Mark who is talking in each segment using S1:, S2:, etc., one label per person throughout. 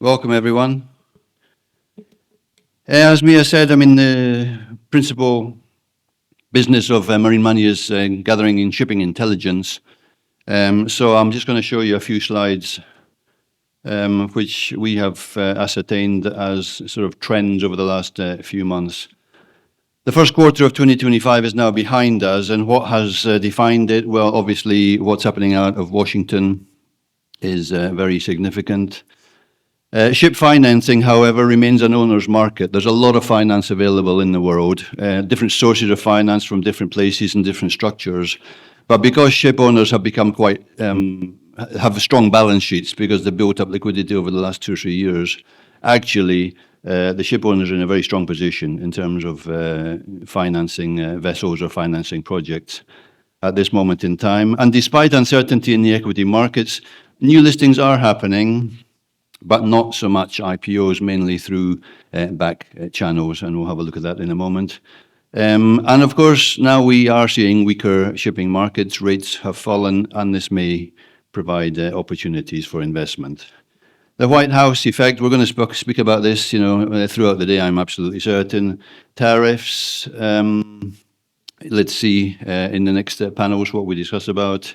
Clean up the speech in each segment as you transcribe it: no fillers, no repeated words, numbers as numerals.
S1: Welcome, everyone. As Mia said, I mean, the principal business of Marine Money is gathering and shipping intelligence. So I'm just going to show you a few slides which we have ascertained as sort of trends over the last few months. The first quarter of 2025 is now behind us, and what has defined it? Well, obviously, what's happening out of Washington is very significant. Ship financing, however, remains an owner's market. There's a lot of finance available in the world, different sources of finance from different places and different structures. But because ship owners have become quite, have strong balance sheets because they built up liquidity over the last 2 or 3 years, actually, the ship owners are in a very strong position in terms of financing vessels or financing projects at this moment in time. And despite uncertainty in the equity markets, new listings are happening, but not so much IPOs, mainly through back channels, and we'll have a look at that in a moment. And of course, now we are seeing weaker shipping markets. Rates have fallen, and this may provide opportunities for investment. The White House effect, we're going to speak about this, throughout the day, I'm absolutely certain. Tariffs, let's see in the next panels what we discuss about.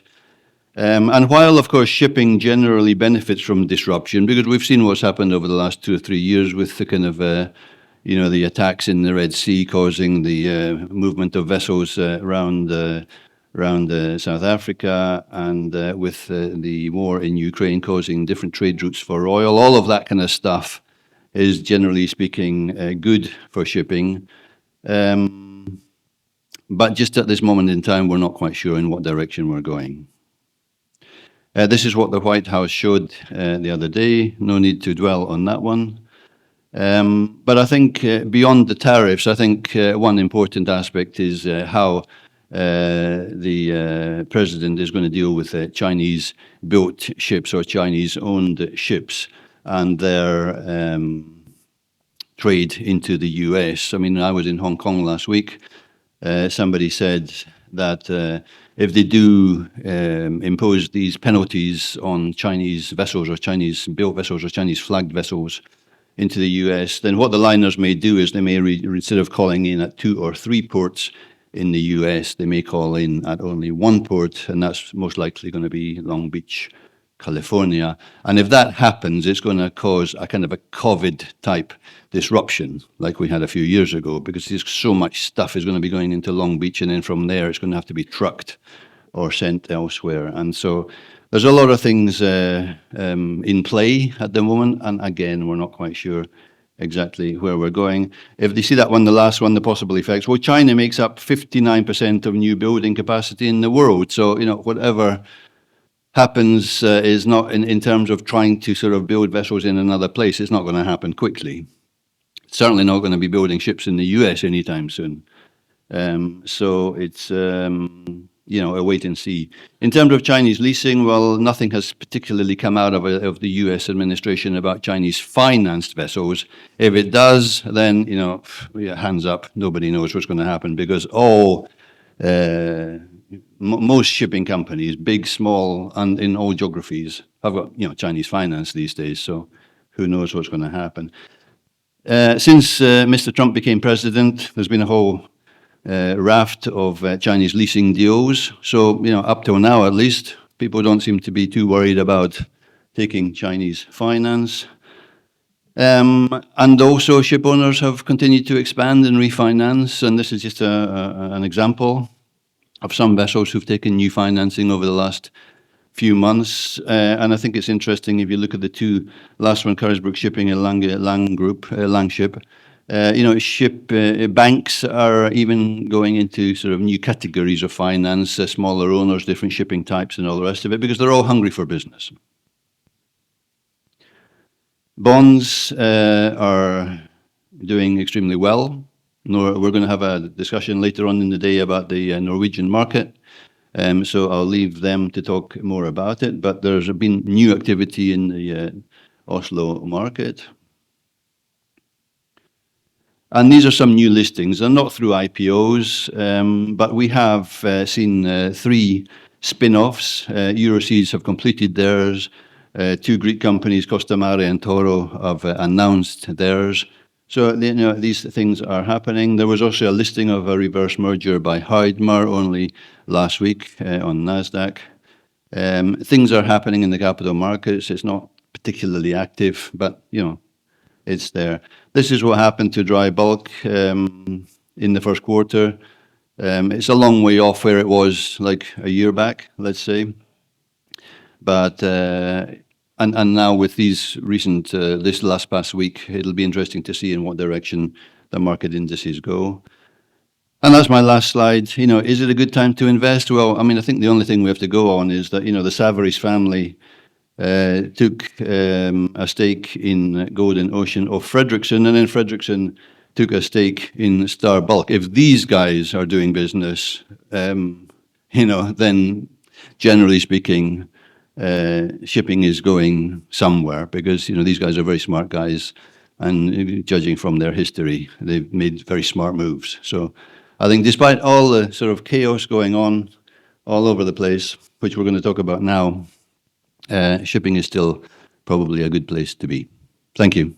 S1: And while, of course, shipping generally benefits from disruption, because we've seen what's happened over the last 2 or 3 years with the kind of, the attacks in the Red Sea causing the movement of vessels around South Africa, and with the war in Ukraine causing different trade routes for oil, all of that kind of stuff is, generally speaking, good for shipping. But just at this moment in time, we're not quite sure in what direction we're going. This is what the White House showed the other day. No need to dwell on that one. But I think beyond the tariffs, I think one important aspect is how the president is going to deal with Chinese-built ships or Chinese-owned ships and their trade into the US. I mean, I was in Hong Kong last week. Somebody said that if they do impose these penalties on Chinese vessels or Chinese-built vessels or Chinese-flagged vessels into the US, then what the liners may do is they may, instead of calling in at 2 or 3 ports in the US, they may call in at only 1 port, and that's most likely going to be Long Beach, California. And if that happens, it's going to cause a kind of a COVID-type disruption like we had a few years ago, because there's so much stuff is going to be going into Long Beach, and then from there it's going to have to be trucked or sent elsewhere. And so there's a lot of things in play at the moment, and again, we're not quite sure exactly where we're going. If they see that one, the last one, the possible effects, well, China makes up 59% of new building capacity in the world. So, whatever happens is not in terms of trying to sort of build vessels in another place, it's not going to happen quickly. It's certainly not going to be building ships in the US anytime soon. So it's, a wait and see. In terms of Chinese leasing, well, nothing has particularly come out of the US administration about Chinese financed vessels. If it does, then, hands up, nobody knows what's going to happen, because most shipping companies, big, small, and in all geographies, have got Chinese finance these days. So who knows what's going to happen? Since Mr. Trump became president, there's been a whole raft of Chinese leasing deals. So up till now, at least, people don't seem to be too worried about taking Chinese finance. And also, ship owners have continued to expand and refinance, and this is just an example of some vessels who've taken new financing over the last few months. And I think it's interesting if you look at the 2 last one, Carisbrooke Shipping and Langship. Ship banks are even going into sort of new categories of finance, smaller owners, different shipping types, and all the rest of it, because they're all hungry for business. Bonds are doing extremely well. We're going to have a discussion later on in the day about the Norwegian market, so I'll leave them to talk more about it. But there's been new activity in the Oslo market. And these are some new listings. They're not through IPOs, but we have seen 3 spin-offs. Euroseas have completed theirs. Two Greek companies, Costamare and Toro, have announced theirs. So these things are happening. There was also a listing of a reverse merger by Heidmar only last week on NASDAQ. Things are happening in the capital markets. It's not particularly active, but it's there. This is what happened to dry bulk in the first quarter. It's a long way off where it was like a year back, let's say. But and now with these recent this past week, it'll be interesting to see in what direction the market indices go. And that's my last slide. Is it a good time to invest? Well, I mean, I think the only thing we have to go on is that the Savaris family took a stake in Golden Ocean of Fredrickson, and then Fredrickson took a stake in Star Bulk. If these guys are doing business, then generally speaking, shipping is going somewhere, because these guys are very smart guys, and judging from their history, they've made very smart moves. So I think despite all the sort of chaos going on all over the place, which we're going to talk about now, shipping is still probably a good place to be. Thank you.